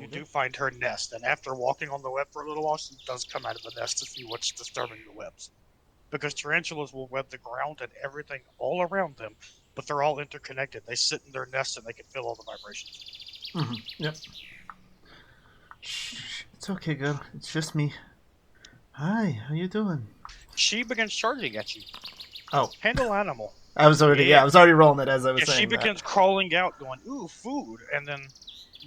you do find her nest, and after walking on the web for a little while, she does come out of the nest to see what's disturbing the webs. Because tarantulas will web the ground and everything all around them, but they're all interconnected. They sit in their nests and they can feel all the vibrations. Mm-hmm. Yep. Shh, it's okay, girl. It's just me. Hi, how you doing? She begins charging at you. Oh, Handle animal. I was already Yeah. I was already rolling it as I was Yeah, she saying begins crawling out, going, "Ooh, food," and then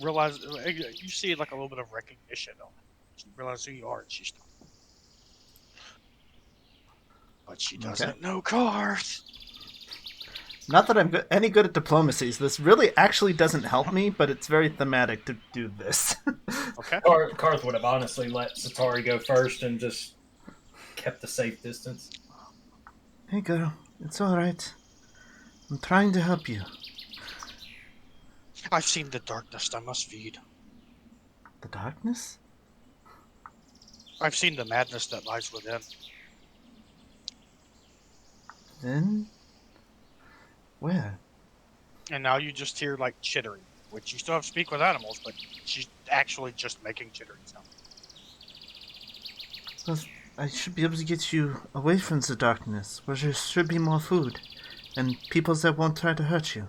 realize you see like a little bit of recognition on it. She realizes who you are, and she stops. But she that. Okay. doesn't know Karth. Not that I'm any good at diplomacies. This really actually doesn't help me, but it's very thematic to do this. Okay. Karth would have honestly let Setari go first and just kept a safe distance. Hey, girl. It's all right. I'm trying to help you. I've seen the darkness I must feed. The darkness? I've seen the madness that lies within. Then? Where? And now you just hear like chittering, which you still have to speak with animals, but she's actually just making chittering sounds. Well, I should be able to get you away from the darkness, where there should be more food, and people that won't try to hurt you.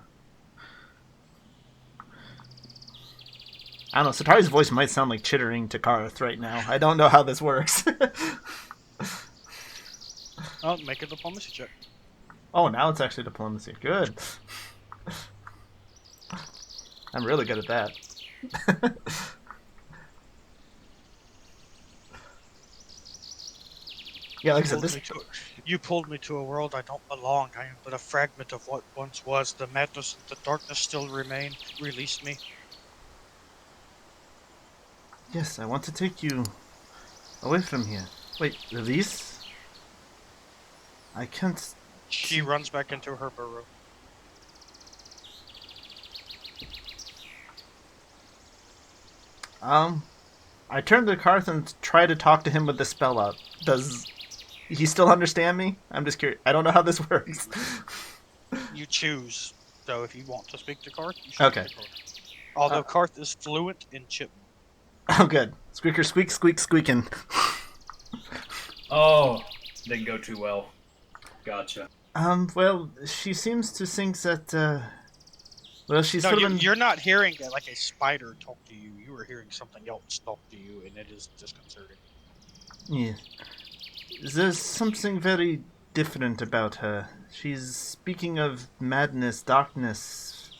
I don't know, Satari's voice might sound like chittering to Karth right now. I don't know how this works. Oh, make a diplomacy check. Oh, now it's actually diplomacy. Good. I'm really good at that. Yeah, like I said, You pulled me to a world I don't belong. I am but a fragment of what once was. The madness and the darkness still remain. Release me. Yes, I want to take you away from here. Wait, release? I can't... She runs back into her burrow. I turn to Karth and try to talk to him with the spell up. Does he still understand me? I'm just curious. I don't know how this works. You choose, though, if you want to speak to Karth. You should Okay. speak to Karth. Although Karth is fluent in Chipmunk. Oh, good. Squeaker, squeak, squeak, squeaking. Oh, didn't go too well. Gotcha. Well, she seems to think that, well, she's No, sort of you're not hearing like a spider talk to you. You are hearing something else talk to you, and it is disconcerting. Yeah. There's something very different about her. She's speaking of madness, darkness,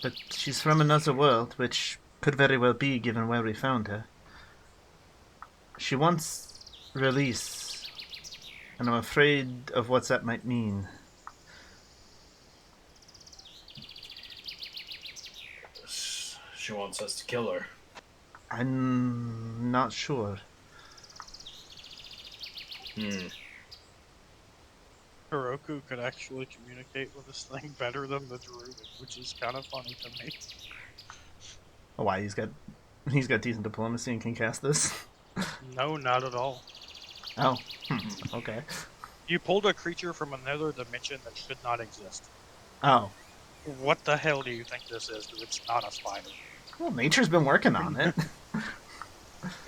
but she's from another world, which could very well be given where we found her. She wants release, and I'm afraid of what that might mean. She wants us to kill her. I'm not sure. Kuroku could actually communicate with this thing better than the Druid, which is kind of funny to me. Oh, why? He's got decent diplomacy and can cast this? No, not at all. Oh, okay. You pulled a creature from another dimension that should not exist. Oh. What the hell do you think this is? It's not a spider. Well, nature's been working on it.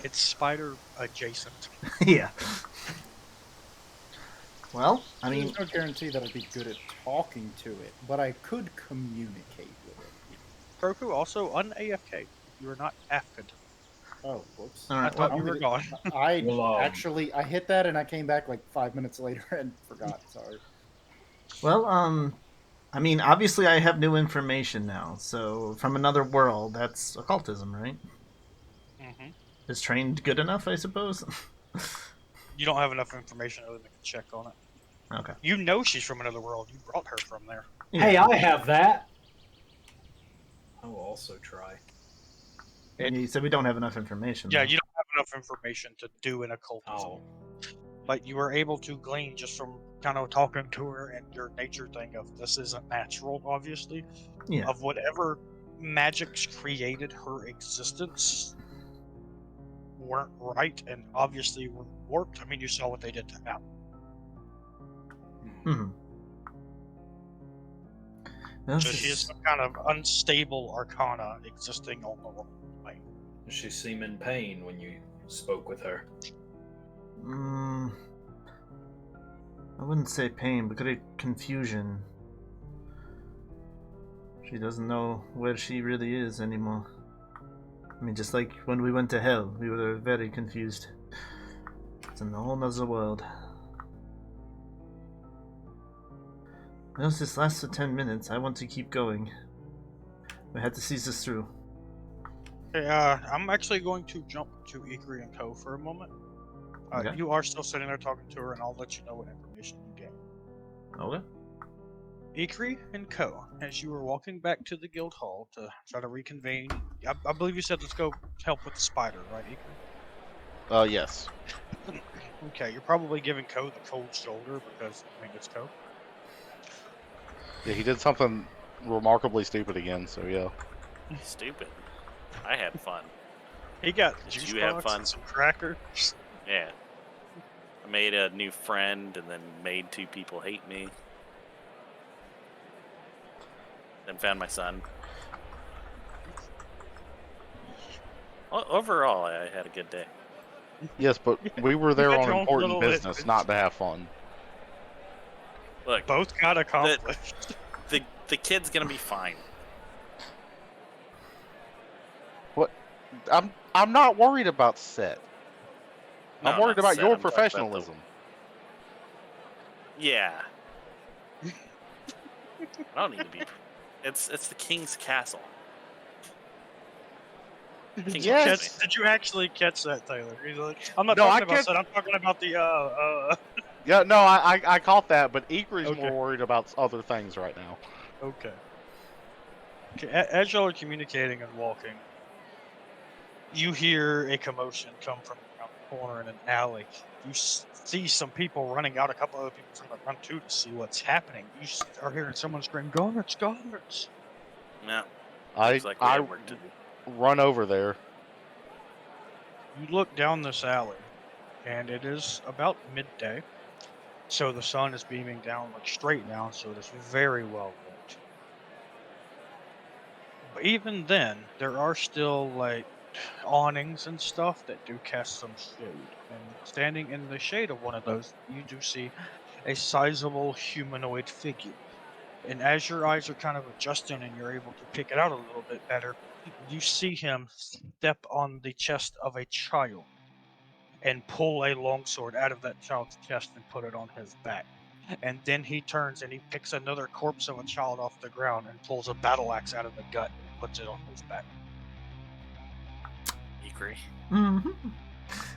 It's spider adjacent. Yeah. Well, I mean... There's no guarantee that I'd be good at talking to it, but I could communicate with it. Kuroku also un-AFK. You are not AFK'd. Oh, whoops. All right, I thought you were gone. I hit that and I came back like 5 minutes later and forgot. Sorry. Well, I mean, obviously I have new information now, so from another world, that's occultism, right? Mm-hmm. Is trained good enough, I suppose? You don't have enough information to make a check on it. Okay. You know she's from another world. You brought her from there. Yeah. Hey, I have that. I will also try. You said we don't have enough information. Yeah, though. you don't have enough information to do an occultism. Oh. But you were able to glean just from kind of talking to her and your nature thing of this isn't natural, obviously. Yeah. Of whatever magics created her existence weren't right and obviously were warped. I mean, you saw what they did to Al. Mm-hmm. So she is some kind of unstable arcana existing on the wrong plane. Did she seem in pain when you spoke with her? I wouldn't say pain, but great confusion. She doesn't know where she really is anymore. I mean, just like when we went to hell, we were very confused. It's in a whole nother world. Well, this lasts for 10 minutes. I want to keep going. We had to see this through. Okay, I'm actually going to jump to Ikrie and Co. for a moment. Okay. You are still sitting there talking to her, and I'll let you know what information you gain. Okay. Ikrie and Co., as you were walking back to the guild hall to try to reconvene, I believe you said let's go help with the spider, right, Ikrie? Yes. Okay, you're probably giving Co the cold shoulder because, I mean, it's Co. Yeah, he did something remarkably stupid again, so yeah. Stupid. I had fun. He got Did juice you have box fun? and some crackers. Yeah. I made a new friend and then made 2 people hate me. Then found my son. Overall, I had a good day. Yes, but we were there had on your own important little business, adventure. not to have fun. Look, Both got accomplished. the kid's gonna be fine. I'm not worried about Set. No, I'm worried not about Seth, your I'm talking about professionalism. Yeah. I don't need to be. It's the king's castle. King Yes. wants me. Did you actually catch that, Taylor? He's like, I'm not No, talking I about catch- that. I'm talking about the Yeah, no, I caught that, but Ikrie's Okay. more worried about other things right now. Okay. Okay. As y'all are communicating and walking, you hear a commotion come from around the corner in an alley. You see some people running out. A couple other people trying to run too to see what's happening. You are hearing someone scream, "Guards! Guards!" No, I looks like we have work to do. run over there. You look down this alley, and it is about midday. So the sun is beaming down, like straight down, so it is very well lit. But even then, there are still like awnings and stuff that do cast some shade. And standing in the shade of one of those, you do see a sizable humanoid figure. And as your eyes are kind of adjusting and you're able to pick it out a little bit better, you see him step on the chest of a child and pull a longsword out of that child's chest and put it on his back. And then he turns and he picks another corpse of a child off the ground and pulls a battle axe out of the gut and puts it on his back. Ikrie, Mm-hmm.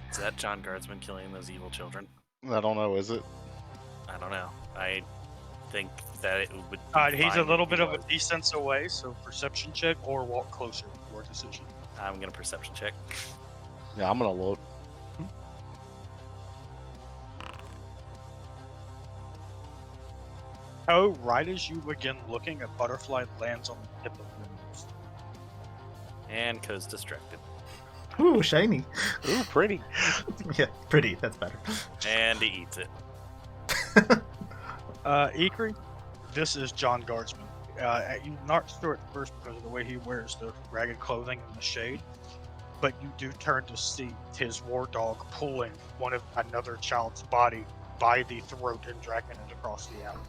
is that John Guardsman killing those evil children? I don't know, is it? I don't know. I think that it would. Be He's fine a little if bit he of a was. distance away, so perception check or walk closer. Your decision. I'm gonna perception check. Yeah, I'm gonna look. Oh, right as you begin looking, a butterfly lands on the tip of your nose. And Co's distracted. Ooh, shiny. Ooh, pretty. Yeah, pretty. That's better. And he eats it. Ikrie, this is John Guardsman. You're not sure at first because of the way he wears the ragged clothing in the shade, but you do turn to see his war dog pulling another child's body by the throat and dragging it across the alley.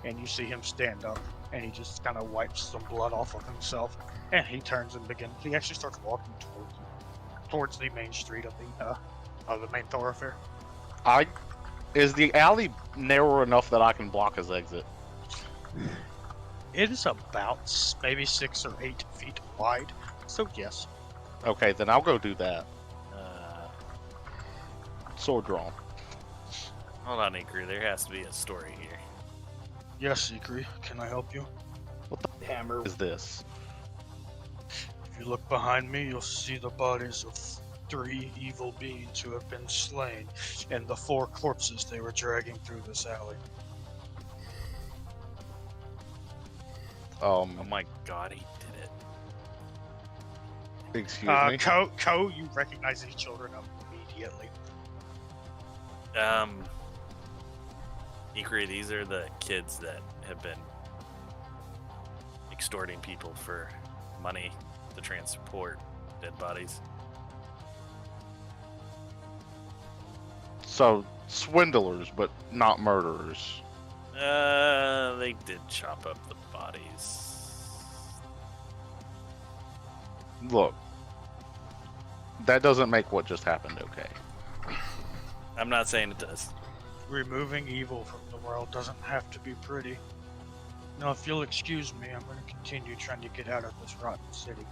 And you see him stand up, and he just kind of wipes some blood off of himself, and he turns and begins. He actually starts walking towards the main street of the main thoroughfare. Is the alley narrow enough that I can block his exit? It is about maybe 6 or 8 feet wide, so yes. Okay, then I'll go do that. Uh, Sword drawn. hold on, Ikrie. There has to be a story here. Yes, Ikrie, can I help you? Hammer. Is this? If you look behind me, you'll see the bodies of 3 evil beings who have been slain, and the 4 corpses they were dragging through this alley. Oh my god, he did it. Excuse me. Ko, you recognize these children immediately. Ikrie, these are the kids that have been extorting people for money to transport dead bodies. So, swindlers, but not murderers. They did chop up the bodies. Look, that doesn't make what just happened okay. I'm not saying it does. Removing evil from the world doesn't have to be pretty. Now, if you'll excuse me, I'm going to continue trying to get out of this rotten city.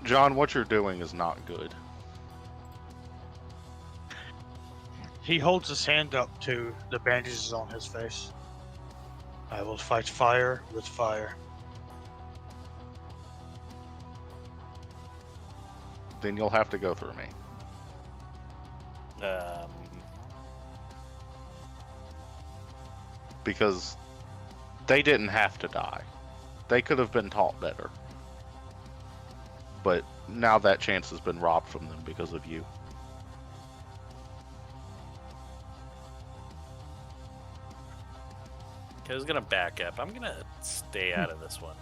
John, what you're doing is not good. He holds his hand up to the bandages on his face. I will fight fire with fire. Then you'll have to go through me. Because they didn't have to die. They could have been taught better. But now that chance has been robbed from them because of you. I was gonna back up. I'm gonna stay out of this one.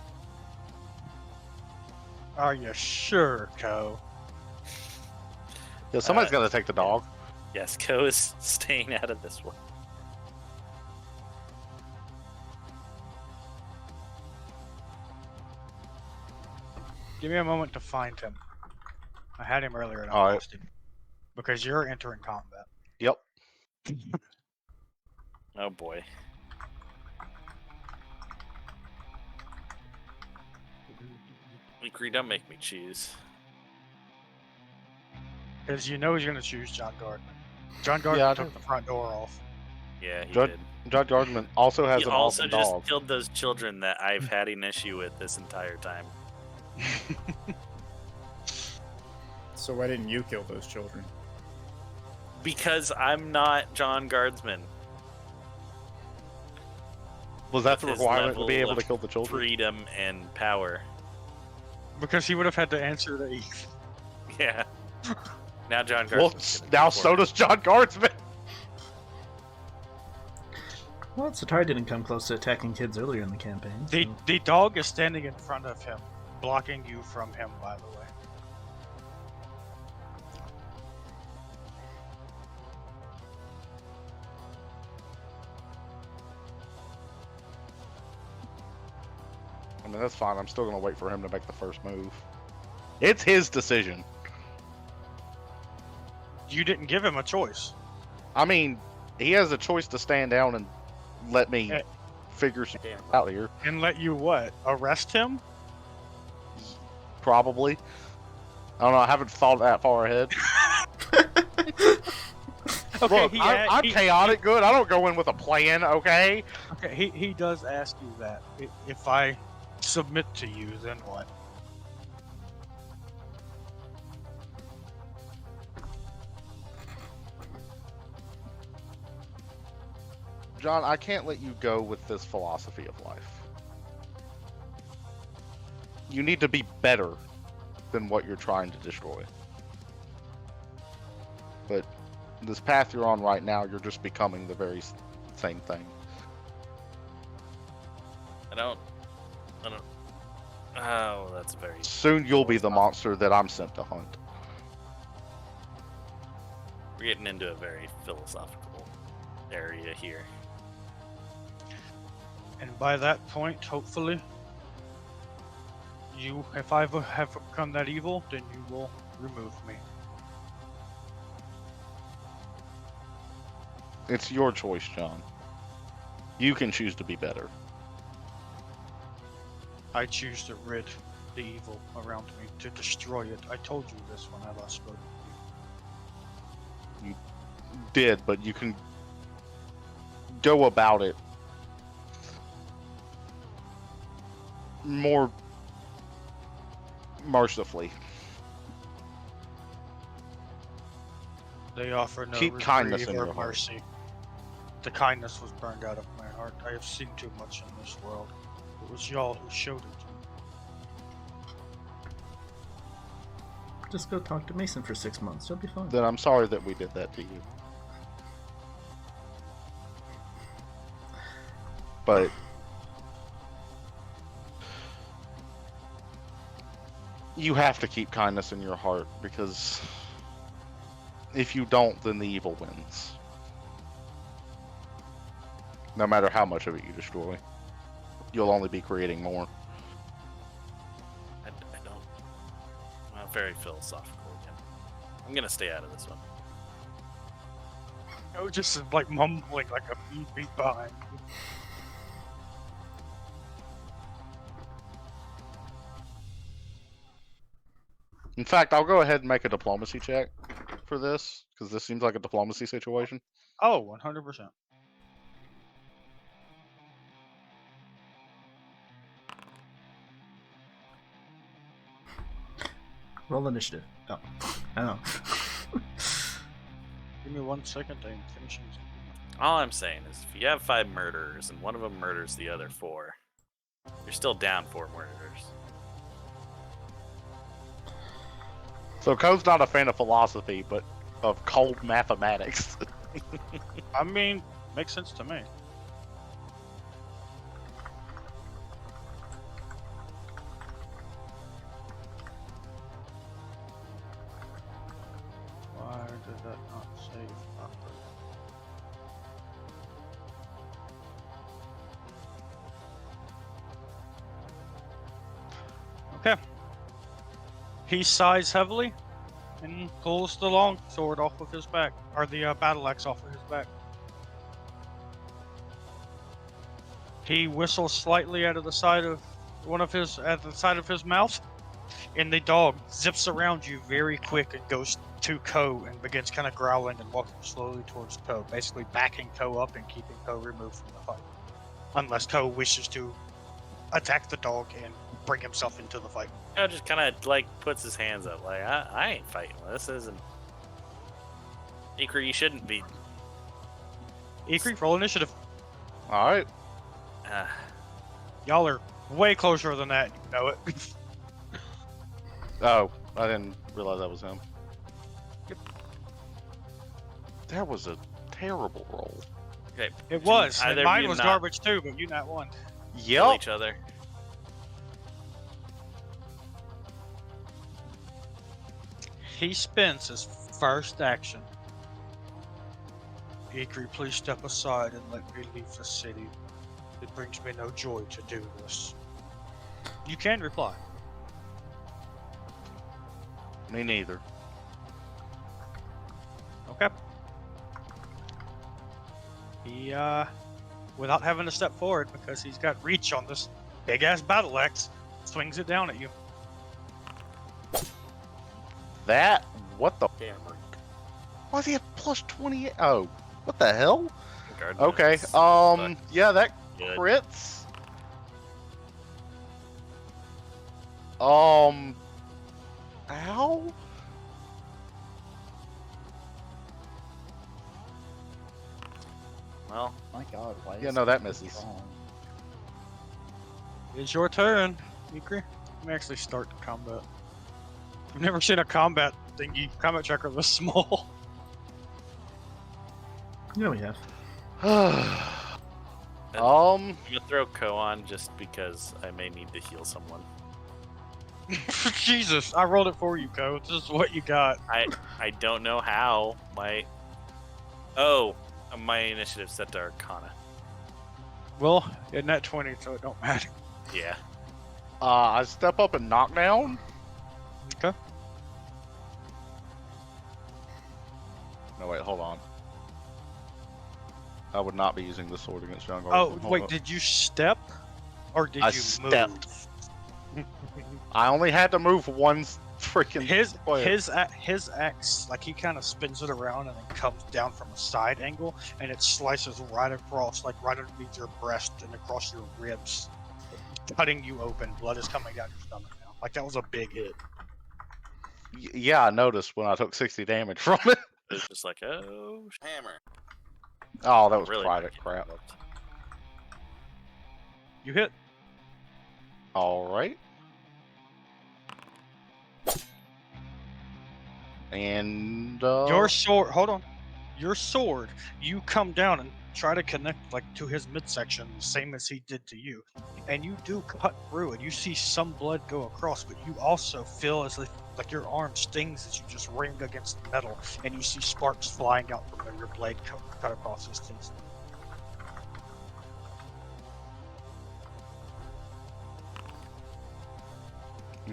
Are you sure, Ko? Yeah, somebody's got to take the dog. Yes, Ko is staying out of this one. Give me a moment to find him. I had him earlier and I Alright. lost him. Because you're entering combat. Yep. Oh boy. Ikrie, don't make me choose. Because you know he's going to choose John Gardner. John Gardner Yeah, I took the front door off. Yeah, he Judge- did. Judge Gardman also has He an also awesome just dog. killed those children that I've had an issue with this entire time. So why didn't you kill those children? Because I'm not John Guardsman. Was that the With his requirement to be level able to of kill the children? Freedom and power. Because he would have had to answer to Eve. Yeah. Now John Well, Guardsman. now so does John Guardsman. Well, Setari didn't come close to attacking kids earlier in the campaign. The, so- the dog is standing in front of him, blocking you from him, by the way. I mean, that's fine. I'm still going to wait for him to make the first move. It's his decision. You didn't give him a choice. I mean, he has a choice to stand down and let me Eh. figure some out here. And let you what? Arrest him? Probably. I don't know. I haven't thought that far ahead. Okay, Look, I'm he- chaotic good. I don't go in with a plan, okay? Okay, he does ask you that. If I submit to you, then what? John, I can't let you go with this philosophy of life. You need to be better than what you're trying to destroy. But this path you're on right now, you're just becoming the very same thing. I don't. Oh, that's very. Soon you'll be the monster that I'm sent to hunt. We're getting into a very philosophical area here. And by that point, hopefully, if I have become that evil, then you will remove me. It's your choice, John. You can choose to be better. I choose to rid the evil around me, to destroy it. I told you this when I last spoke. Did, but you can go about it more mercifully. They offer no Keep kindness reprieve in or your heart. mercy. The kindness was burned out of my heart. I have seen too much in this world. It was y'all who showed it to me. Just go talk to Mason for 6 months. You'll be fine. Then I'm sorry that we did that to you. But You have to keep kindness in your heart, because if you don't, then the evil wins. No matter how much of it you destroy, you'll only be creating more. I don't. I'm not very philosophical again. I'm gonna stay out of this one. I was just like mumbling like a few feet behind you. In fact, I'll go ahead and make a diplomacy check for this, because this seems like a diplomacy situation. Oh, 100%. Roll initiative. Oh, I know. Give me 1 second, I'm finishing. All I'm saying is, if you have 5 murderers and one of them murders the other 4, you're still down 4 murderers. So Code's not a fan of philosophy, but of cold mathematics. I mean, makes sense to me. Why did that not save properly? Okay. He sighs heavily and pulls the long sword off of his back, or the battle axe off of his back. He whistles slightly out of the side of at the side of his mouth, and the dog zips around you very quick and goes to Ko and begins kind of growling and walking slowly towards Ko, basically backing Ko up and keeping Ko removed from the fight, unless Ko wishes to attack the dog and bring himself into the fight. Just kind of like puts his hands up, like I ain't fighting. This isn't. Ikrie, you shouldn't be. Ikrie, roll initiative. All right. Y'all are way closer than that. You know it. Oh, I didn't realize that was him. That was a terrible roll. Okay. It was. And Either of mine you was not garbage too, but you not won. kill Yep. each other. He spends his first action. Ikrie, please step aside and let me leave the city. It brings me no joy to do this. You can reply. Me neither. Okay. He, without having to step forward, because he's got reach on this big-ass battle axe, swings it down at you. That? What the? Damn. Why does he have plus 28? Oh, what the hell? Guard Okay. bonus. Yeah, that Good. crits. Ow. Well, My God, why? Yeah, is no, that it misses. wrong? It's your turn, Ikrie. Let me actually start the combat. I've never seen a combat combat tracker this small. Yeah, we have. I'm gonna throw Ko on just because I may need to heal someone. Jesus, I rolled it for you, Ko. This is what you got. I don't know how my my initiative set to Arcana. Well, in that 20, so it don't matter. Yeah. I step up and knock down. Okay. No, wait, hold on. I would not be using the sword against young Oh, Hold wait, up. did you step? Or did I you stepped. move? I only had to move one freaking square. His axe, like he kind of spins it around and then comes down from a side angle, and it slices right across, like right underneath your breast and across your ribs, cutting you open. Blood is coming down your stomach now. Like that was a big hit. Yeah, I noticed when I took 60 damage from it. It's just like, oh, hammer. Oh, that was Really private not crap. getting looked. You hit. Alright. And, Your sword. Hold on. Your sword. You come down and try to connect like to his midsection, the same as he did to you. and you do cut through, and you see some blood go across, but you also feel as if like your arm stings as you just ring against the metal, and you see sparks flying out from where your blade cut across his teeth.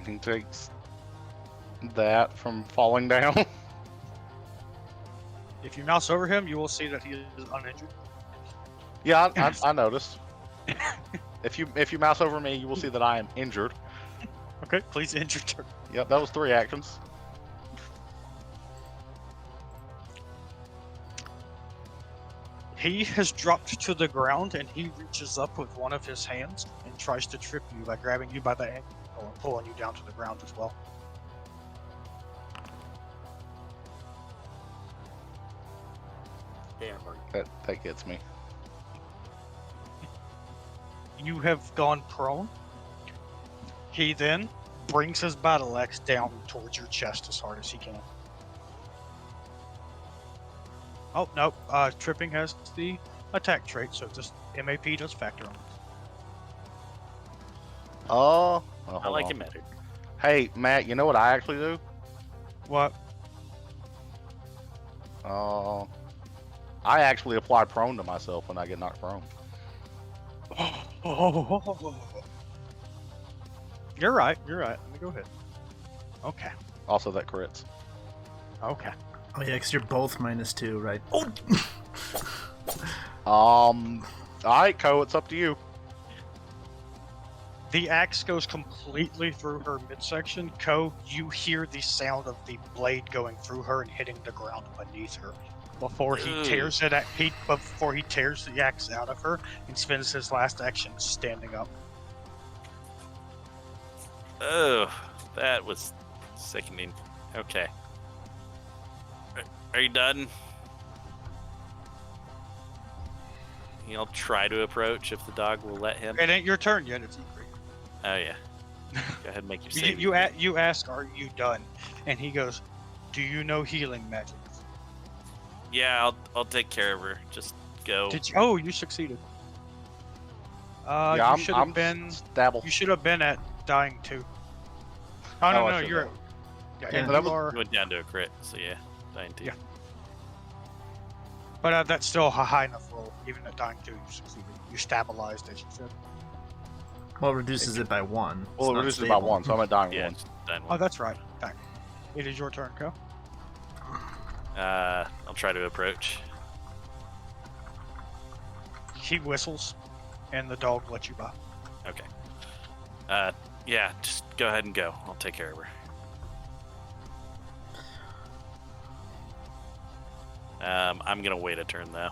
He takes that from falling down. If you mouse over him, you will see that he is uninjured. Yeah, I noticed. If you mouse over me, you will see that I am injured. Okay, please end your turn. Yep, that was 3 actions. He has dropped to the ground, and he reaches up with one of his hands and tries to trip you by grabbing you by the ankle and pulling you down to the ground as well. Damn. That gets me. You have gone prone. He then brings his battle axe down towards your chest as hard as he can. Oh, no. Tripping has the attack trait, so this MAP does factor on it. Oh, I like it mattered. Hey, Matt, you know what I actually do? What? I actually apply prone to myself when I get knocked prone. You're right. Let me go ahead. Okay. Also, that crits. Okay. Oh yeah, 'cause you're both -2, right? Oh! Alright, Ko, it's up to you. The axe goes completely through her midsection. Ko, you hear the sound of the blade going through her and hitting the ground beneath her. Before he tears the axe out of her and spends his last action standing up. Oh, that was sickening. Okay. Are you done? He'll try to approach if the dog will let him. It ain't your turn yet, it's Ikrie. Oh yeah. Go ahead and make your save. You ask, are you done? And he goes, do you know healing magic? Yeah, I'll take care of her. Just go. Did you? Oh, you succeeded. Yeah, you should have been. Stabble. You should have been at dying 2. Oh no, I no, should've. you're. Yeah, Yeah. and That you was- are. Went down to a crit, so yeah, dying 2. Yeah. But that's still a high enough roll. Even at dying 2, you succeeded. You stabilized, as you said. Well, reduces it by 1. Well, It's it not reduces it by stable. 1, so I'm at dying Yeah, 1. just dying Oh, 1. that's right. Back. It is your turn, Ko. I'll try to approach. He whistles, and the dog lets you by. Okay. Yeah, just go ahead and go. I'll take care of her. I'm gonna wait a turn though,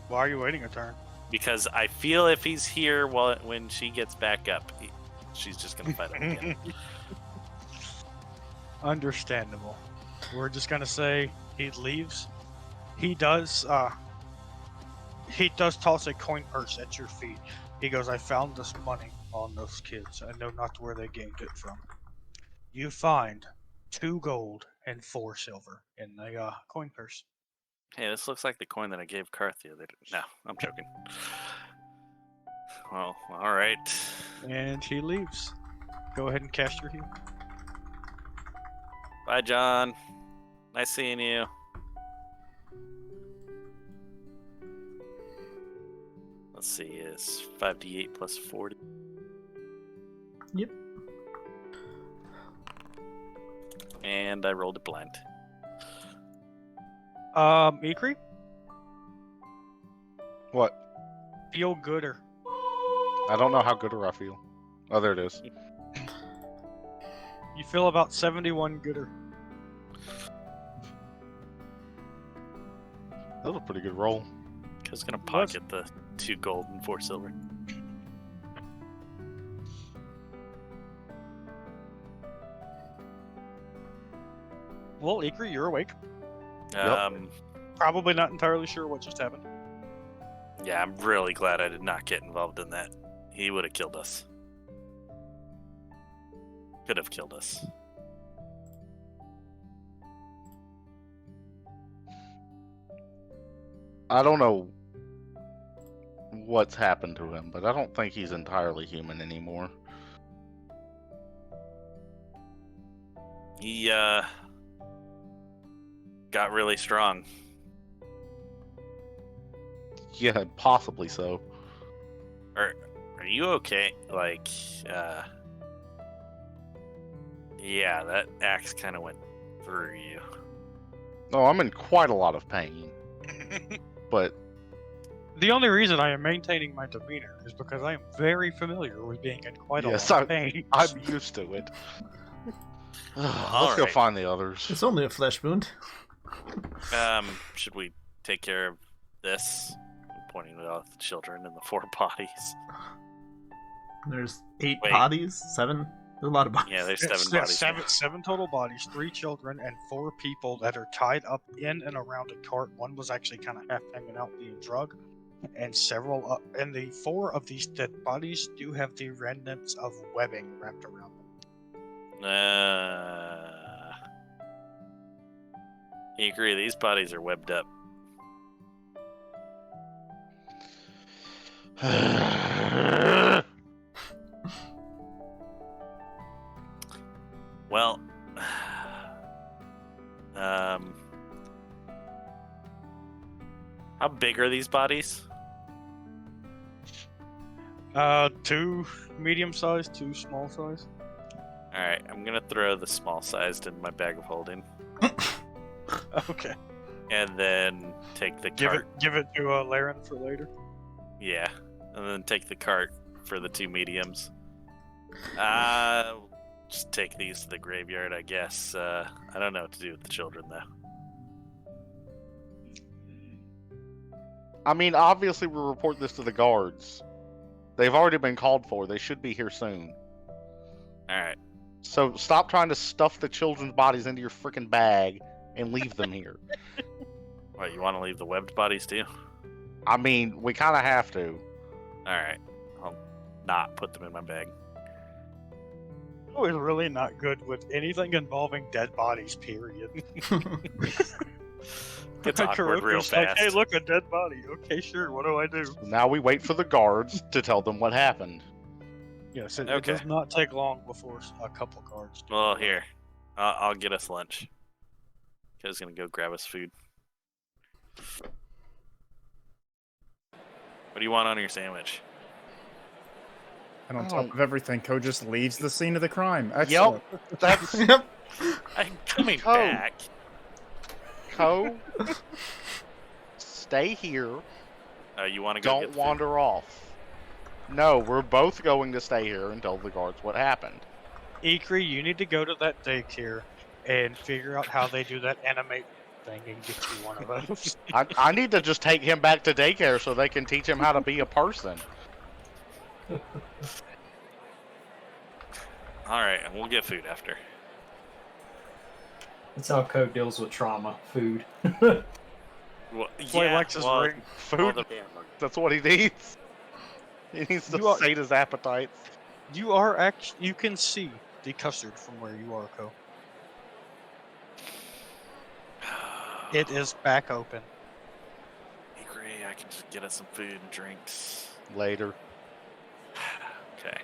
Why are you waiting a turn? because I feel if he's here when she gets back up, she's just gonna fight him again. Understandable. We're just gonna say he leaves. He does toss a coin purse at your feet. He goes, I found this money on those kids. I know not where they gained it from. You find 2 gold and 4 silver in the coin purse. Hey, this looks like the coin that I gave Karth the other day. No, I'm joking. Well, all right. And he leaves. Go ahead and cast your heal. Bye, John. Nice seeing you. Let's see, it's 5d8 plus 40. Yep. And I rolled a blind. Ikrie, What? feel gooder. I don't know how good I feel. Oh, there it is. You feel about 71 gooder. That was a pretty good roll. I was gonna pocket the 2 gold and 4 silver. Well, Ikrie, you're awake. Yep. Probably not entirely sure what just happened. Yeah, I'm really glad I did not get involved in that. He would have killed us. Could have killed us. I don't know what's happened to him, but I don't think he's entirely human anymore. He got really strong. Yeah, possibly so. Are you okay? Like, yeah, that axe kind of went through you. No, I'm in quite a lot of pain. But The only reason I am maintaining my demeanor is because I am very familiar with being in quite a yes, lot of pain. I'm used to it. Let's go Alright. find the others. It's only a flesh wound. Should we take care of this? I'm pointing at all the children and the 4 bodies. There's 8 Wait. bodies? 7? There's a lot of bodies. Yeah, there's It's 7 bodies. seven total bodies, 3 children, and 4 people that are tied up in and around a cart. One was actually kind of half hanging out being drugged, and several. And the 4 of these dead bodies do have the remnants of webbing wrapped around them. Ikrie, these bodies are webbed up. Well, how big are these bodies? 2 medium sized, 2 small sized. Alright, I'm gonna throw the small sized in my bag of holding. Okay. And then take the Give cart. it to Laren for later. Yeah. And then take the cart for the 2 mediums. Just take these to the graveyard, I guess. I don't know what to do with the children, though. I mean, obviously we'll report this to the guards. They've already been called for. They should be here soon. Alright. So stop trying to stuff the children's bodies into your freaking bag and leave them here. What, you want to leave the webbed bodies, too? I mean, we kind of have to. Alright. I'll not put them in my bag. I was really not good with anything involving dead bodies, period. Gets awkward real Kuroku's like, fast. hey, look, a dead body. Okay, sure, what do I do? Now we wait for the guards to tell them what happened. Yes, it Okay. does not take long before a couple cards. do Well, that. here. I'll get us lunch. Kid's gonna go grab us food. What do you want on your sandwich? And on Oh. top of everything, Ko just leaves the scene of the crime. Excellent. Yep, that's Yep. I'm coming Oh. back. Ko. Stay here. You want to go get Don't the wander off. No, we're both going to stay here and tell the guards what happened. Ikrie, you need to go to that daycare and figure out how they do that animate thing and get you one of those. I need to just take him back to daycare so they can teach him how to be a person. Alright, and we'll get food after. That's how Code deals with trauma. Food. Well, That's why he likes his ring. Food, that's what he needs. He needs to You are- sate his appetites. You are actually, you can see the custard from where you are, Ko. It is back open. Ikrie, I can just get us some food and drinks. Later. Okay.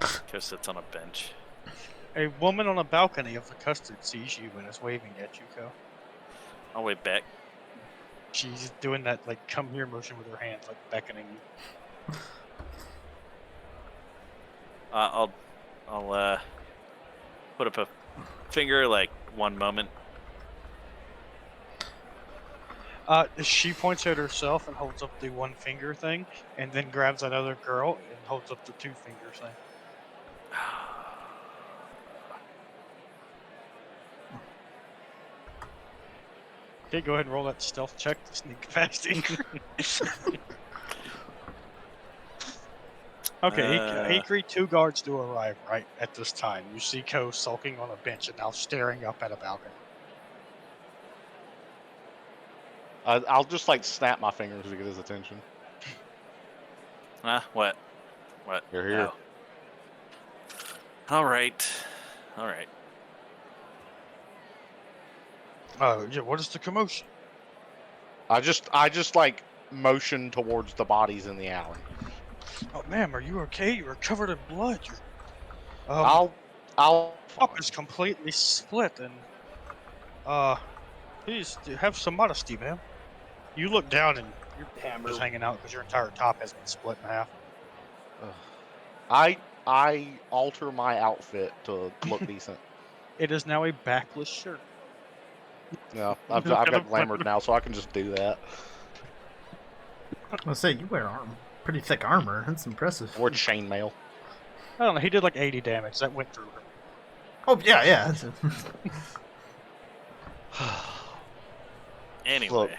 Ko sits on a bench. A woman on a balcony of the custard sees you and is waving at you, Ko. I'll wait back. She's doing that, like, come here motion with her hands, like, beckoning you. I'll put up a finger, like, one moment. She points at herself and holds up the 1 finger thing, and then grabs another girl and holds up the 2 finger thing. Okay, go ahead and roll that stealth check to sneak past Ikrie. Okay, Ikrie, 2 guards do arrive right at this time. You see Ko sulking on a bench and now staring up at a balcony. I'll just like snap my fingers to get his attention. What? What? You're here. Oh. Alright. Alright. Yeah, what is the commotion? I just like motion towards the bodies in the alley. Oh, ma'am, are you okay? You are covered in blood. I'll Top is completely split, and please have some modesty, ma'am. You look down, and your Hammer. is hanging out because your entire top has been split in half. I alter my outfit to look decent. It is now a backless shirt. Yeah, I've got glamored now, so I can just do that. I'll say, you wear pretty thick armor. That's impressive. Or chainmail. I don't know. He did like 80 damage. That went through her. Oh, yeah. Anyway,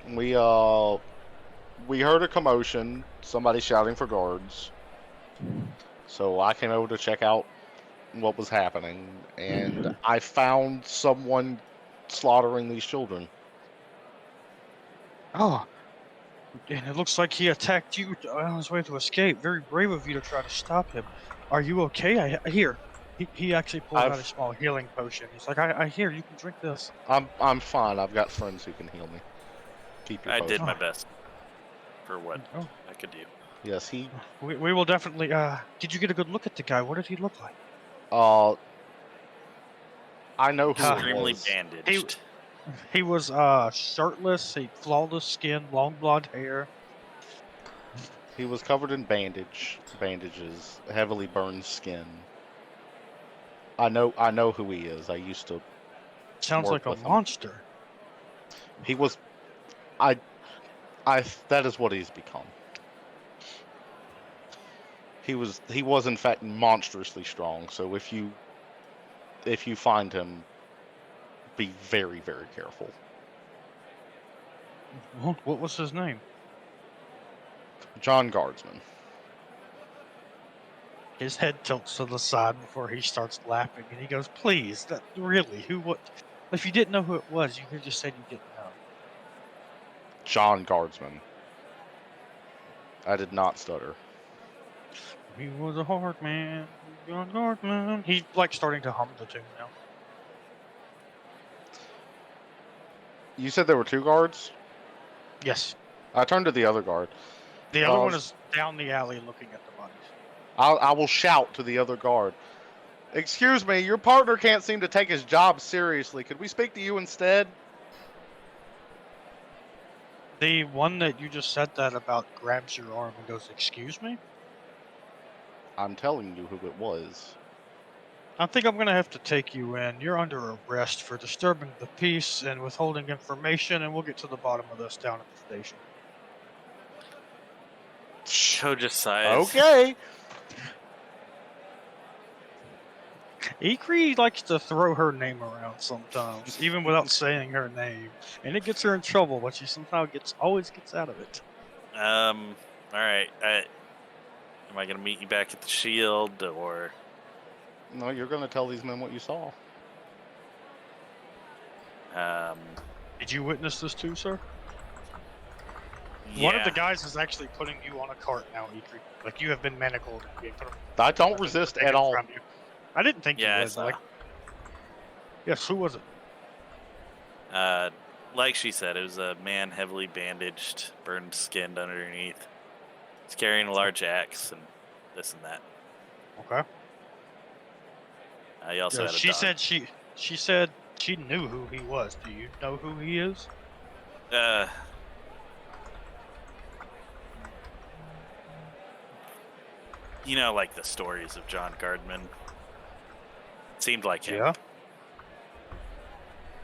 Look, we heard a commotion, somebody shouting for guards. So I came over to check out what was happening, and I found someone slaughtering these children. Oh, and it looks like he attacked you on his way to escape. Very brave of you to try to stop him. Are you okay? I hear. He actually pulled out a small healing potion. He's like, I hear. You can drink this. I'm fine. I've got friends who can heal me. Keep your I potion. did my best for what I could do. Yes, he. We will definitely. Did you get a good look at the guy? What did he look like? I know who it Extremely was. bandaged. He was shirtless, flawless skin, long blonde hair. He was covered in bandages, heavily burned skin. I know who he is. I used to. Sounds work like a with him. monster. He was. That is what he's become. He was in fact monstrously strong. So if you find him, be very, very careful. What was his name? John Guardsman. His head tilts to the side before he starts laughing, and he goes, "Please, really? Who? What? If you didn't know who it was, you could have just said you didn't know." John Guardsman. I did not stutter. He was a hard man. John Guardman. He's like starting to hum the tune now. You said there were two guards? Yes. I turned to the other guard. The other one is down the alley looking at the bodies. I will shout to the other guard. Excuse me, your partner can't seem to take his job seriously. Could we speak to you instead? The one that you just said that about grabs your arm and goes, "Excuse me?" I'm telling you who it was. I think I'm going to have to take you in. You're under arrest for disturbing the peace and withholding information, and we'll get to the bottom of this down at the station. Cho sighs. Okay. Ikrie likes to throw her name around sometimes, even without saying her name. And it gets her in trouble, but she somehow always gets out of it. Alright. Am I going to meet you back at the shield, or... No, you're going to tell these men what you saw. Did you witness this too, sir? Yeah. One of the guys is actually putting you on a cart now, Ikrie. Like, you have been manacled and being put on. I don't resist at all. You. I didn't think Yeah, you I would. saw. Like, yes, who was it? Like she said, it was a man heavily bandaged, burned skinned underneath. He's carrying a large axe and this and that. Okay. He also had a She dog. said she said she knew who he was. Do you know who he is? You know, like the stories of John Guardman. Seemed like him. Yeah.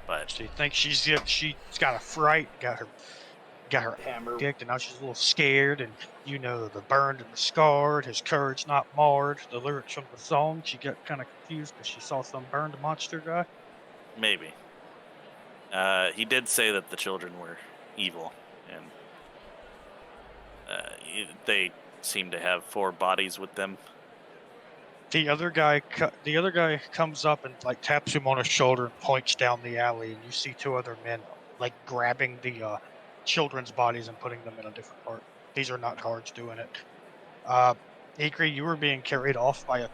But She thinks she's got a fright, got her Hammer. kicked, and now she's a little scared. And you know, the burned and the scarred, his courage not marred. The lyrics from the song, she got kind of confused because she saw some burned monster guy. maybe. He did say that the children were evil, and they seem to have 4 bodies with them. The other guy comes up and like taps him on his shoulder and points down the alley, and you see 2 other men like grabbing the children's bodies and putting them in a different part. These are not guards doing it. Ikrie, you were being carried off by a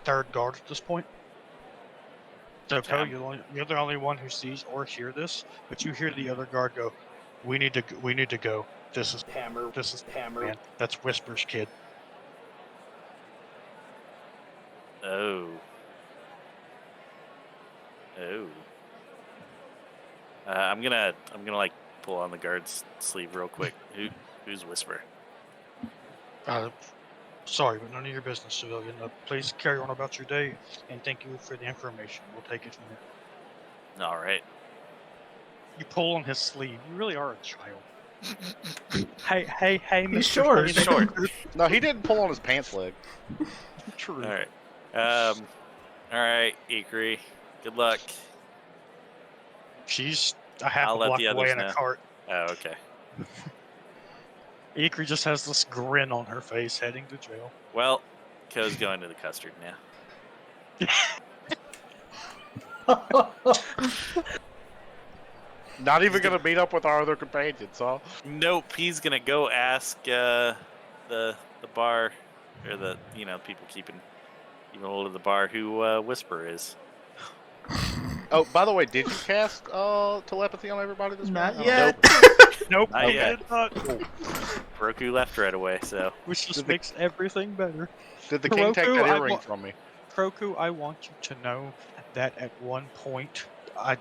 3rd guard at this point. So, Damn. you're the only one who sees or hear this, but you hear the other guard go, We need to go. This is Hammer. man. That's Whisper's kid. Oh. I'm gonna like pull on the guard's sleeve real quick. Who's Whisper? Sorry, but none of your business, civilian. Please carry on about your day, and thank you for the information. We'll take it from here. All right. You pull on his sleeve. You really are a child. hey, Mr. He's short. Slade. Short. No, he didn't pull on his pants leg. True. All right. All right, Ikrie. Good luck. She's a half I'll a let block the away others in a know. cart. Oh, okay. Ikrie just has this grin on her face, heading to jail. Well, Ko's going to the Custard now. Not even gonna meet up with our other companions, huh? Nope. He's gonna go ask the bar, or the people keeping hold of the bar who Whisper is. Oh, by the way, did you cast telepathy on everybody this Not morning? yet. Nope, Not I yet. did not. Kuroku left right away, so Which just makes everything better. Did the king take Kuroku, that I earring wa- from me? Kuroku, I want you to know that at one point, an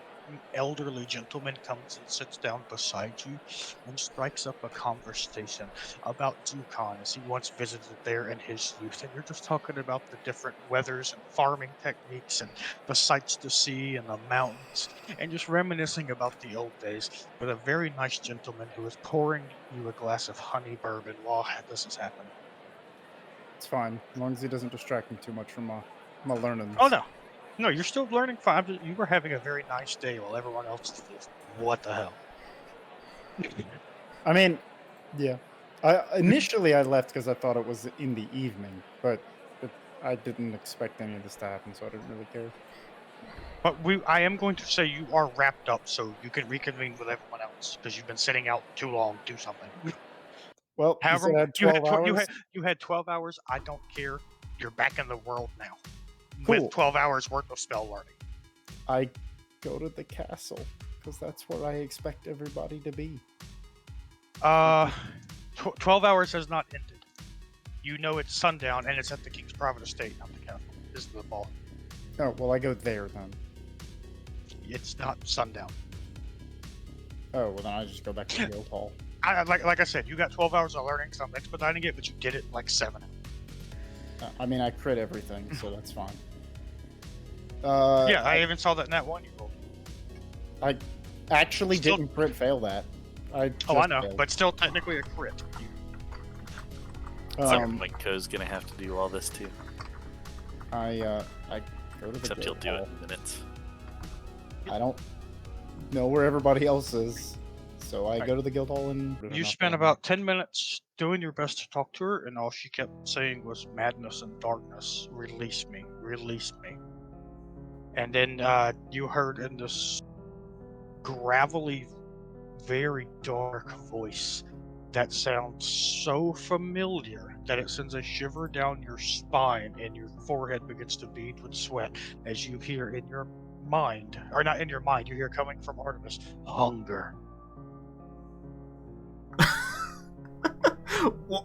elderly gentleman comes and sits down beside you and strikes up a conversation about Dukan as he once visited there in his youth. And you're just talking about the different weathers and farming techniques and the sights to see and the mountains and just reminiscing about the old days with a very nice gentleman who is pouring you a glass of honey bourbon while this is happening. It's fine, as long as he doesn't distract me too much from my learning. Oh, no. No, you're still learning fine. You were having a very nice day while everyone else is just, what the hell? I mean, yeah. Initially, I left because I thought it was in the evening, but I didn't expect any of this to happen, so I didn't really care. But I am going to say you are wrapped up, so you can reconvene with everyone else because you've been sitting out too long. Do something. Well, However, you said I had 12 hours. you had 12 hours. I don't care. You're back in the world now Cool. with 12 hours worth of spell learning. I go to the castle because that's where I expect everybody to be. 12 hours has not ended. You know it's sundown and it's at the King's private estate, not the castle. This is the ball. Oh, well, I go there then. It's not sundown. Oh, well, then I just go back to the guild hall. Like I said, you got 12 hours of learning, so I'm expediting it, but you did it in like 7 hours. I mean, I crit everything, so that's fine. Yeah, I even saw that in that one you rolled. I actually Still- didn't crit fail that. I just know, failed. but still technically a crit. like Ko's gonna have to do all this too. I go to the Except he'll guild do it hall. in minutes. I don't know where everybody else is, so I go to the guild hall and. You spent about 10 minutes doing your best to talk to her, and all she kept saying was madness and darkness. Release me, release me. And then you heard in this gravelly, very dark voice that sounds so familiar that it sends a shiver down your spine and your forehead begins to bead with sweat as you hear in your mind, or not in your mind, you hear coming from Artemis, hunger.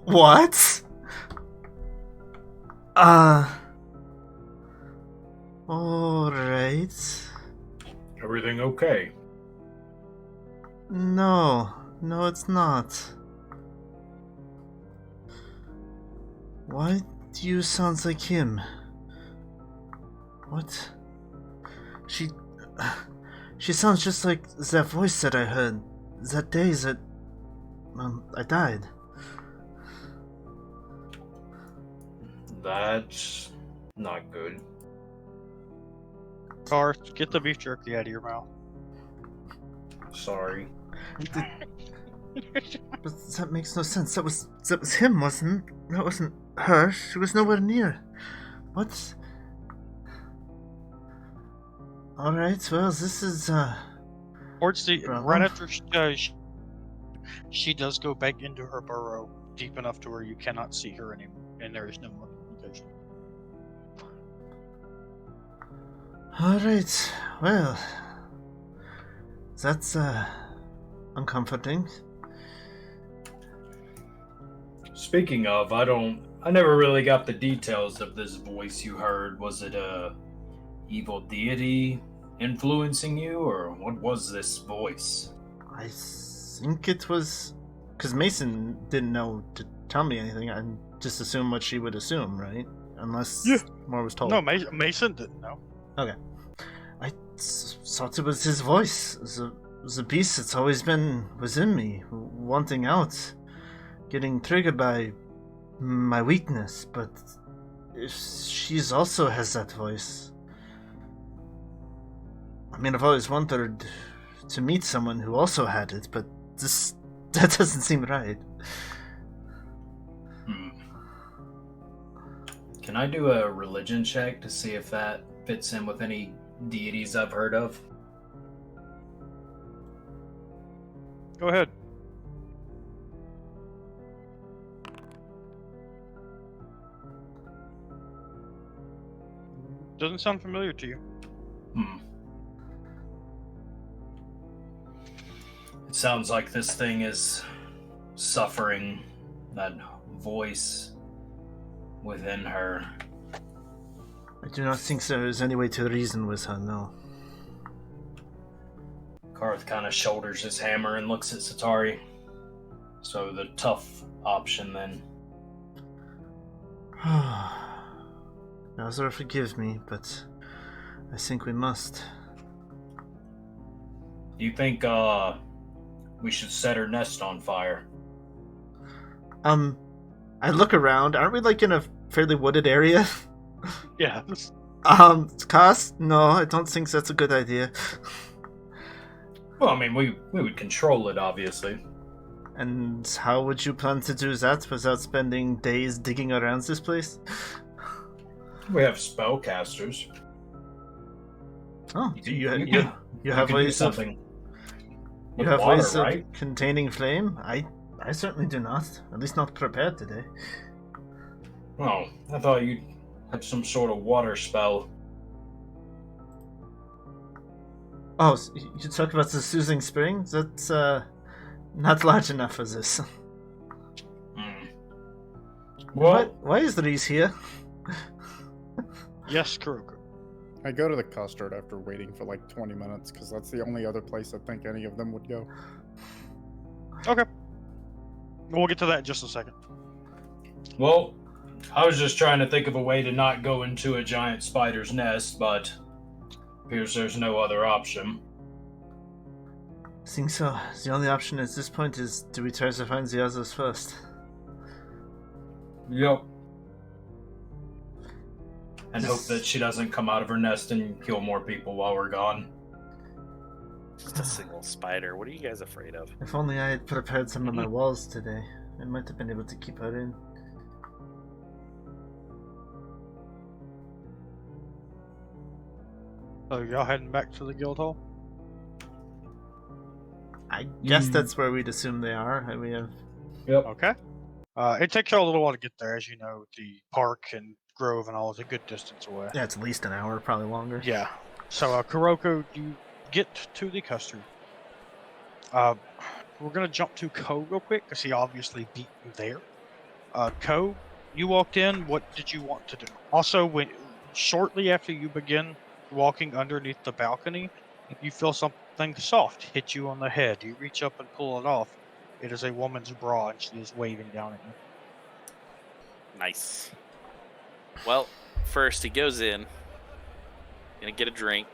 What? Alright. Everything okay? No, it's not. Why do you sound like him? What? She sounds just like that voice that I heard that day that I died. That's not good. Karth, get the beef jerky out of your mouth. Sorry. But that makes no sense. That was him, wasn't? That wasn't her. She was nowhere near. What? All right. Well, this is Towards the Problem? right after she does go back into her burrow deep enough to where you cannot see her anymore, and there is no more communication. all right. Well, that's uncomforting. Speaking of, I never really got the details of this voice you heard. Was it a evil deity influencing you, or what was this voice? I think it was because Mason didn't know to tell me anything. I just assumed what she would assume, right? Unless Yeah. more was told. No, Mason didn't know. Okay. I thought it was his voice. It was a beast that's always been within me, wanting out, getting triggered by my weakness. But if she's also has that voice, I mean, I've always wanted to meet someone who also had it, but that doesn't seem right. Can I do a religion check to see if that fits in with any deities I've heard of? Go ahead. Doesn't sound familiar to you. It sounds like this thing is suffering that voice within her. I do not think there is any way to reason with her, no. Karth kind of shoulders his hammer and looks at Setari. So the tough option then. Nazar, forgive me, but I think we must. Do you think we should set her nest on fire? I look around. Aren't we like in a fairly wooded area? Yeah. Cost? No, I don't think that's a good idea. Well, I mean, we would control it, obviously. And how would you plan to do that without spending days digging around this place? We have spellcasters. Oh, you have could do ways something. You with have water, ways of right? containing flame? I certainly do not. At least not prepared today. Oh, I thought you'd have some sort of water spell. Oh, so you talk about the soothing spring? That's not large enough for this. Well, Why is Reese here? Yes, Kuroku. I go to the Custard after waiting for like 20 minutes because that's the only other place I think any of them would go. Okay. We'll get to that in just a second. well, I was just trying to think of a way to not go into a giant spider's nest, but appears there's no other option. I think so. The only option at this point is do we try to find the others first? Yep. And hope that she doesn't come out of her nest and kill more people while we're gone. Just a single spider. What are you guys afraid of? If only I had prepared some of my walls today, I might have been able to keep her in. So y'all heading back to the guild hall? I guess that's where we'd assume they are. We have. Yep. Okay. It takes y'all a little while to get there, as you know. The park and grove and all is a good distance away. Yeah, it's at least an hour, probably longer. Yeah. So, Kuroku, you get to the Custard. We're gonna jump to Ko real quick because he obviously beat you there. Ko, you walked in. What did you want to do? Also, shortly after you begin walking underneath the balcony, you feel something soft hit you on the head. You reach up and pull it off. It is a woman's bra, and she is waving down at you. Nice. Well, first he goes in, gonna get a drink,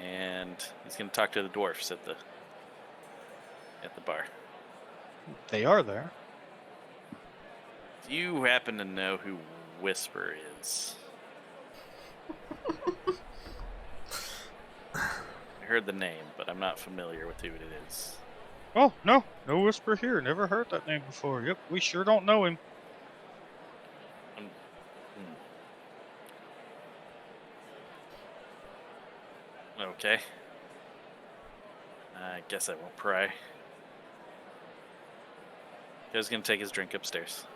and he's gonna talk to the dwarfs at the bar. They are there. Do you happen to know who Whisper is? I heard the name, but I'm not familiar with who it is. Oh, no Whisper here. Never heard that name before. Yep, we sure don't know him. Okay. I guess I won't pry. Joe's gonna take his drink upstairs.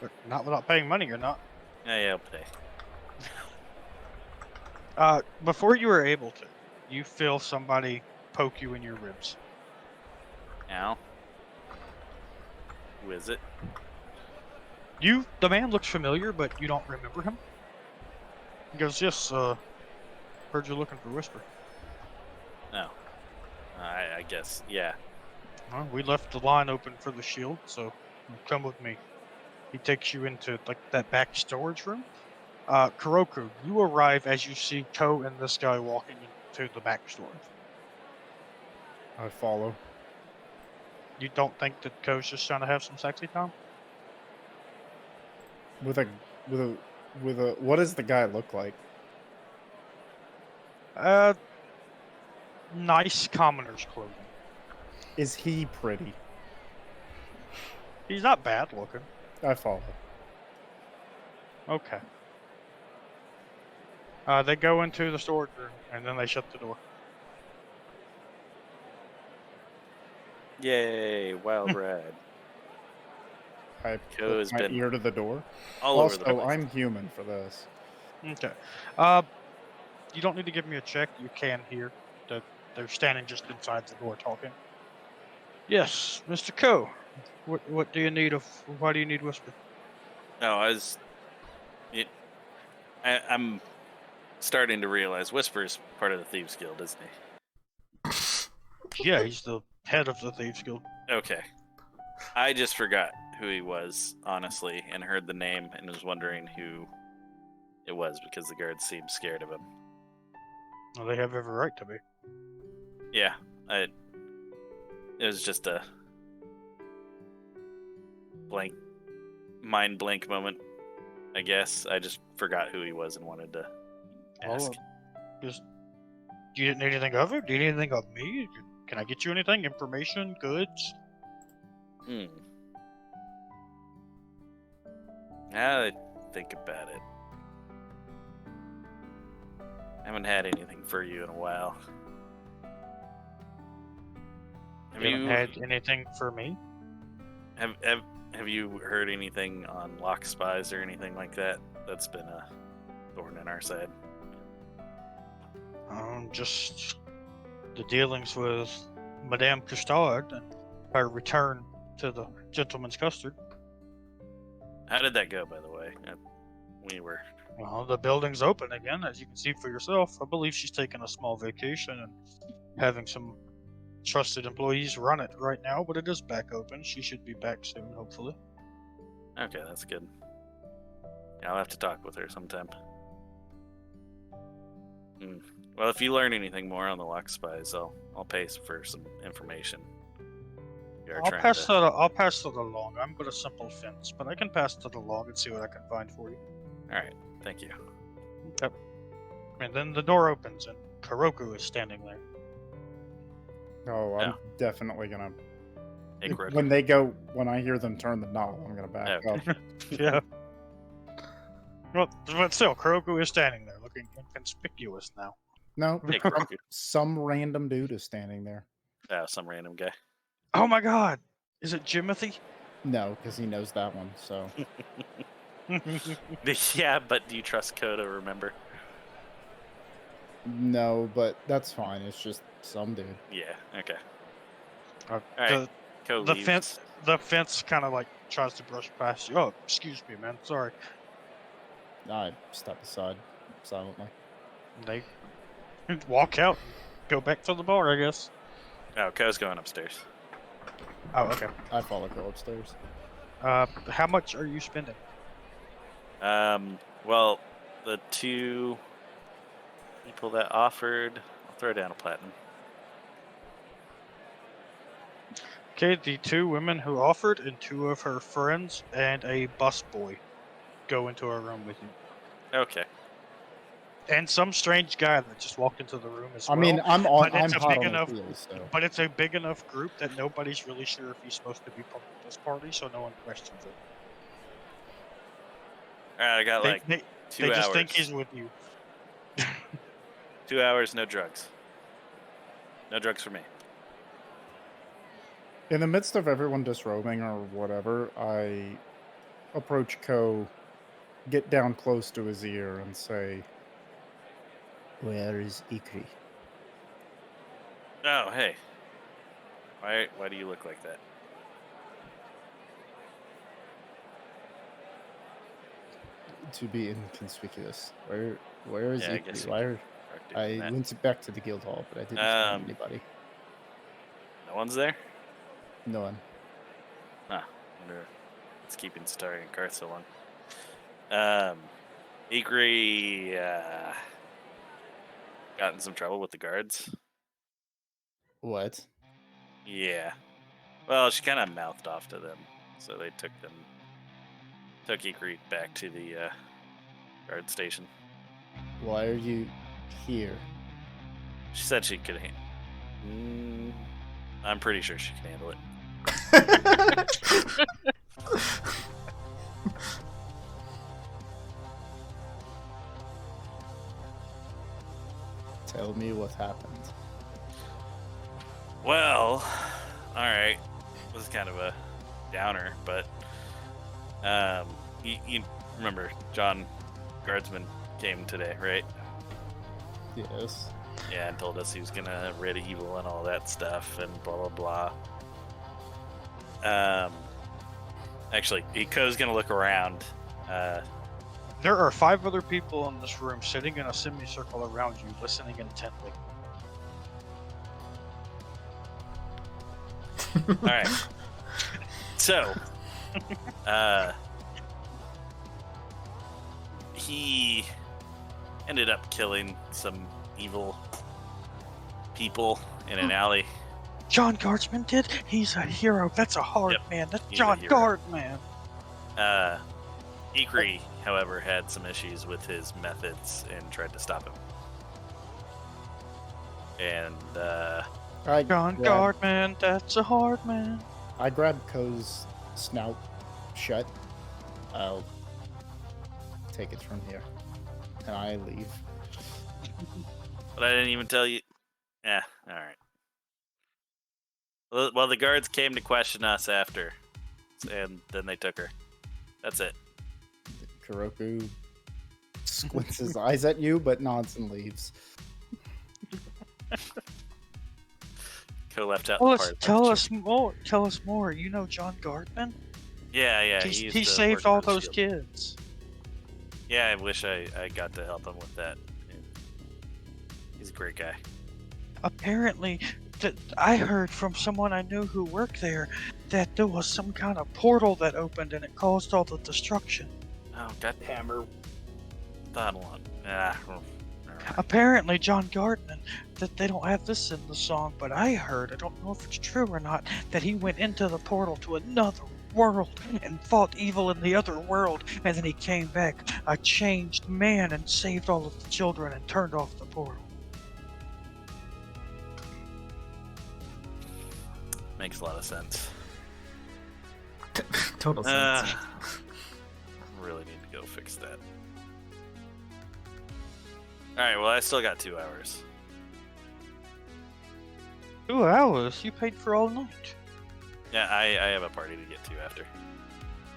But not without paying money, or not. Yeah, I'll pay. Before you were able to, you feel somebody poke you in your ribs. Ow. Who is it? The man looks familiar, but you don't remember him. He goes, yes, heard you're looking for Whisper. No. I guess, yeah. Well, we left the line open for the shield, so come with me. He takes you into like that back storage room. Kuroku, you arrive as you see Ko and this guy walking into the back storage. I follow. You don't think that Ko's just trying to have some sexy time? With a what does the guy look like? Nice commoner's clothing. Is he pretty? He's not bad looking. I follow. Okay. They go into the storage room and then they shut the door. Yay, wild ride. I Ko's put my been ear to the door. all over Also, the place. I'm human for this. Okay. You don't need to give me a check. You can hear that they're standing just inside the door talking. Yes, Mr. Ko. What do you need why do you need Whisper? No, I'm starting to realize Whisper's part of the Thieves Guild, isn't he? Yeah, he's the head of the Thieves Guild. Okay. I just forgot who he was, honestly, and heard the name and was wondering who it was because the guards seemed scared of him. Well, they have every right to be. Yeah, it was just a mind blank moment, I guess. I just forgot who he was and wanted to ask. Just, you didn't need anything of it? Do you need anything of me? Can I get you anything? Information? Goods? Now that I think about it, I haven't had anything for you in a while. You haven't had anything for me? Have you heard anything on lock spies or anything like that? That's been a thorn in our side. Just the dealings with Madame Custard and her return to the gentleman's custard. How did that go, by the way? Well, the building's open again, as you can see for yourself. I believe she's taking a small vacation and having some trusted employees run it right now, but it is back open. She should be back soon, hopefully. Okay, that's good. Yeah, I'll have to talk with her sometime. Well, if you learn anything more on the lock spies, I'll pay for some information. I'll pass that along. I'm but a simple fence, but I can pass that along and see what I can find for you. All right, thank you. Okay. And then the door opens and Kuroku is standing there. Oh, I'm definitely gonna. Hey, Kuroku. When I hear them turn the knob, I'm gonna back up. Yeah. Well, but still, Kuroku is standing there, looking inconspicuous now. No, Hey, Kuroku. some random dude is standing there. Some random guy. Oh my God! Is it Jimothy? No, because he knows that one. So Yeah, but do you trust Ko to remember? no, but that's fine. It's just some dude. Yeah. Okay. All right. Ko leaves. The fence kind of like tries to brush past you. Oh, excuse me, man. Sorry. I step aside silently. They walk out, and go back to the bar, I guess. Oh, Ko's going upstairs. Oh, okay. I follow Ko upstairs. How much are you spending? Well, the two people that offered, I'll throw down a platinum. Okay, the two women who offered and two of her friends and a busboy go into our room with you. Okay. And some strange guy that just walked into the room as well. I mean, I'm but it's hot big on enough, the heels, so. But it's a big enough group that nobody's really sure if he's supposed to be part of this party, so no one questions it. All right, I got 2 hours. They just think he's with you. 2 hours, no drugs. No drugs for me. In the midst of everyone disrobing or whatever, I approach Ko, get down close to his ear, and say, "Where is Ikrie?" Oh, hey. Why do you look like that? To be inconspicuous. Where is Yeah, I guess Ikrie? you Why are, start doing I that. went back to the guild hall, but I didn't find anybody. No one's there? No one. Huh. Wonder what's keeping Setari and Karth so long. Ikrie got in some trouble with the guards. What? Yeah. Well, she kind of mouthed off to them, so they took Ikrie back to the guard station. Why are you here? She said she could I'm pretty sure she can handle it. Tell me what happened. Well, all right. This is kind of a downer, but you remember John Guardsman came today, right? Yes. Yeah, and told us he was gonna rid evil and all that stuff and blah blah blah. Actually, Eco's gonna look around. There are 5 other people in this room sitting in a semicircle around you, listening intently. All right. So, he ended up killing some evil people in an alley. John Guardsman did? He's a hero. That's a hard Yep, man. That's he's a John hero. Guardman. Ikrie, however, had some issues with his methods and tried to stop him. And John Guardman, that's a hard man. I grab Ko's snout shut. I'll take it from here. And I leave. but I didn't even tell you. Yeah, all right. Well, the guards came to question us after, and then they took her. That's it. Kuroku squints his eyes at you, but nods and leaves. Co left out. Tell us more. Tell us more. You know John Guardman? Yeah. He saved all those kids. Yeah, I wish I got to help him with that. He's a great guy. Apparently, I heard from someone I knew who worked there that there was some kind of portal that opened and it caused all the destruction. Oh, God hammer. Thought a lot. Apparently, John Guardman, that they don't have this in the song, but I heard, I don't know if it's true or not, that he went into the portal to another world and fought evil in the other world, and then he came back a changed man and saved all of the children and turned off the portal. Makes a lot of sense. Total sense. Really need to go fix that. Alright, well, I still got 2 hours. 2 hours? You paid for all night. Yeah, I have a party to get to after.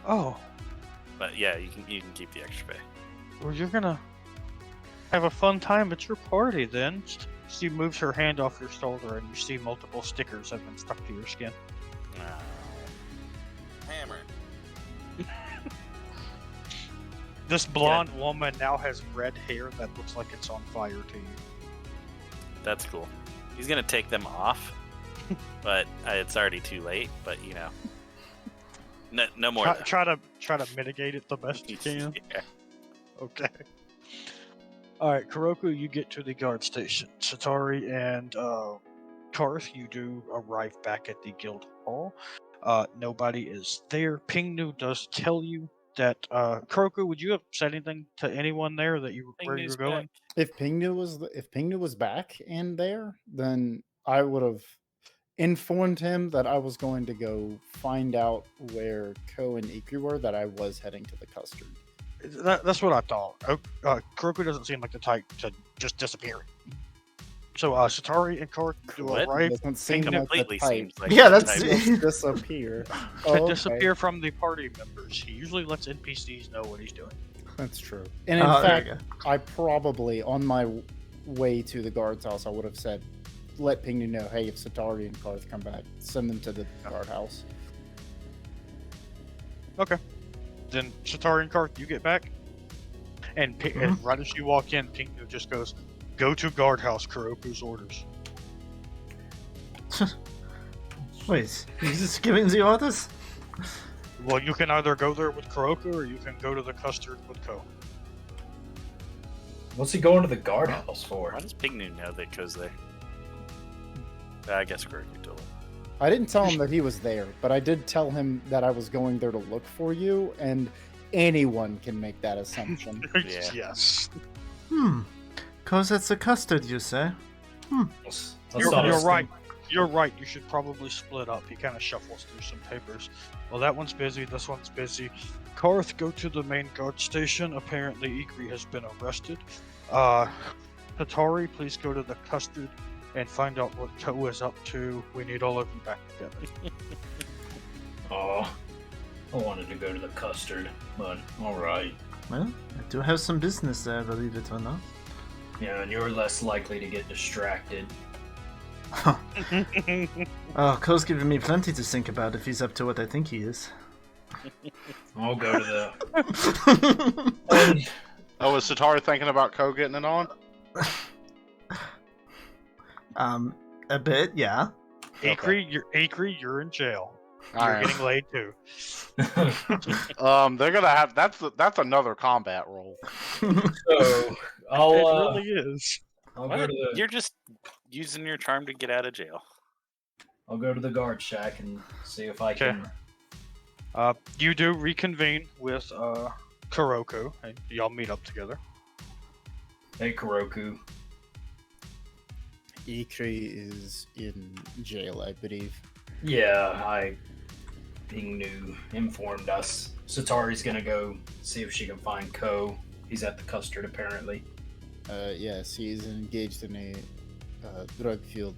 Oh, But yeah, you can keep the extra pay. well, you're gonna have a fun time at your party then. She moves her hand off your shoulder and you see multiple stickers have been stuck to your skin. Hammer. This blonde woman now has red hair that looks like it's on fire to you. That's cool. He's gonna take them off, but it's already too late. But you know, no more. Try to mitigate it the best you can. Yeah. Okay. All right, Kuroku, you get to the guard station. Setari and Karth, you do arrive back at the guild hall. Nobody is there. Pingnu does tell you that Kuroku, would you have said anything to anyone there that where you were going? Back. If Pingnu was back in there, then I would have informed him that I was going to go find out where Ko and Ikrie were, that I was heading to the Custard. That's what I thought. Kuroku doesn't seem like the type to just disappear. So Setari and Karth do What? arrive Doesn't seem like the Completely type seems like Yeah, the that's- type. to disappear. to Oh, okay. disappear from the party members. He usually lets NPCs know what he's doing. That's true. And in There fact, you go. I probably, on my way to the guard's house, I would have said, let Pingnu know, hey, if Setari and Karth come back, send them to the guardhouse. Okay. Then Setari and Karth, you get back. And, and right as you walk in, Pingnu just goes, go to guardhouse, Kuroku's orders. Wait, he's just giving the orders? Well, you can either go there with Kuroku or you can go to the Custard with Ko. What's he going to the guardhouse for? Why does Pignu know that Ko's there? I guess Kuroku told him. I didn't tell him that he was there, but I did tell him that I was going there to look for you, and anyone can make that assumption. Yeah. Yes. Cause it's a custard, you say? You're right. You're right. You should probably split up. He kind of shuffles through some papers. Well, that one's busy. This one's busy. Karth, go to the main guard station. Apparently, Ikrie has been arrested. Setari, please go to the Custard and find out what Ko is up to. We need all of you back together. Oh, I wanted to go to the Custard, but alright. Well, I do have some business there, believe it or not. Yeah, and you're less likely to get distracted. Oh, Ko's giving me plenty to think about if he's up to what I think he is. I'll go to the... Oh, is Setari thinking about Ko getting it on? A bit, yeah. Ikrie, you're in jail. All You're right. getting laid too. They're gonna have that's another combat roll. So, I'll, It really is. I'll go to the... You're just using your charm to get out of jail. I'll go to the guard shack and see if I Okay. can... You do reconvene with Kuroku, and y'all meet up together. Hey, Kuroku. Ikrie is in jail, I believe. Yeah, Pingnu informed us. Setari's gonna go see if she can find Ko. He's at the Custard, apparently. Yes, he is engaged in a drug field.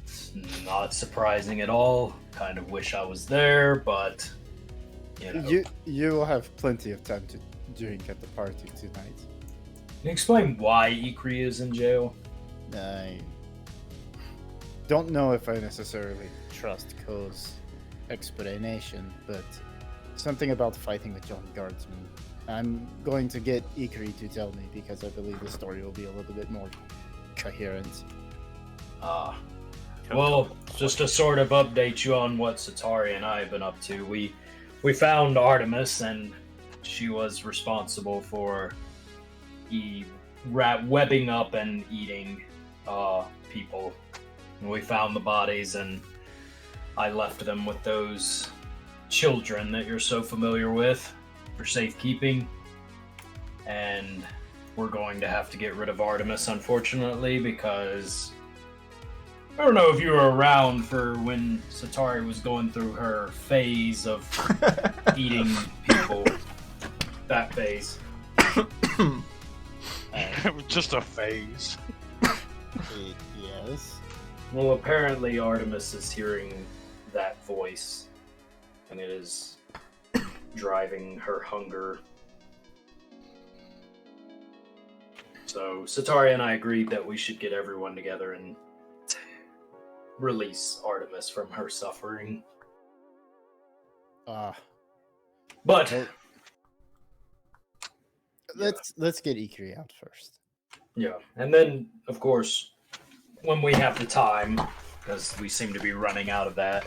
It's not surprising at all. Kind of wish I was there, but... You know. You will have plenty of time to drink at the party tonight. Can you explain why Ikrie is in jail? I don't know if I necessarily trust Ko's explanation, but something about fighting with John Guardsman. I'm going to get Ikrie to tell me because I believe the story will be a little bit more coherent. Well, just to sort of update you on what Setari and I have been up to, we found Artemis, and she was responsible for webbing up and eating people. And we found the bodies, and I left them with those children that you're so familiar with for safekeeping. And we're going to have to get rid of Artemis, unfortunately, because I don't know if you were around for when Setari was going through her phase of eating people. That phase. It was just a phase. Yes. Well, apparently Artemis is hearing that voice, and it is driving her hunger. So Setari and I agreed that we should get everyone together and release Artemis from her suffering. But let's get Ikrie out first. yeah, and then of course, when we have the time, because we seem to be running out of that,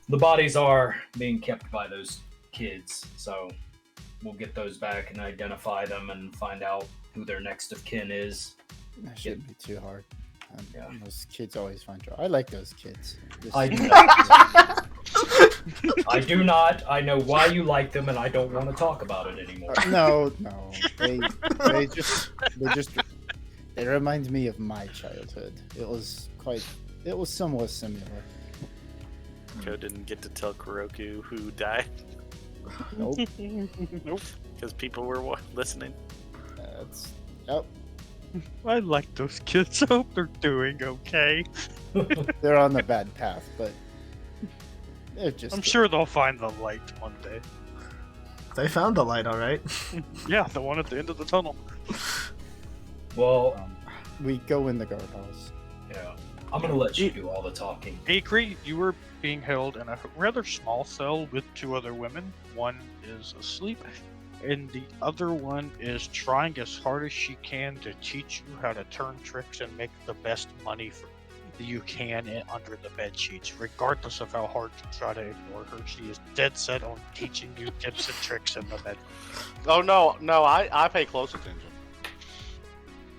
the bodies are being kept by those kids, so we'll get those back and identify them and find out who their next of kin is. That shouldn't be too hard. Yeah. Those kids always find trouble. I like those kids. I do not. I do not. I know why you like them, and I don't want to talk about it anymore. No. They remind me of my childhood. It was somewhat similar. Ko didn't get to tell Kuroku who died Nope. Nope. because people were listening. I like those kids. I hope they're doing okay. They're on the bad path, but they're just. I'm sure they'll find the light one day. They found the light, alright. Yeah, the one at the end of the tunnel. Well, We go in the guardhouse. I'm gonna let you do all the talking. Ikrie, you were being held in a rather small cell with 2 other women. One is asleep, and the other one is trying as hard as she can to teach you how to turn tricks and make the best money you can under the bed sheets, regardless of how hard you try to ignore her. She is dead set on teaching you tips and tricks in the bed. Oh no, I pay close attention.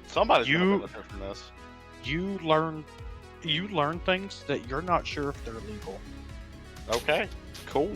Somebody's gonna benefit from this. You learn things that you're not sure if they're legal. Okay, cool.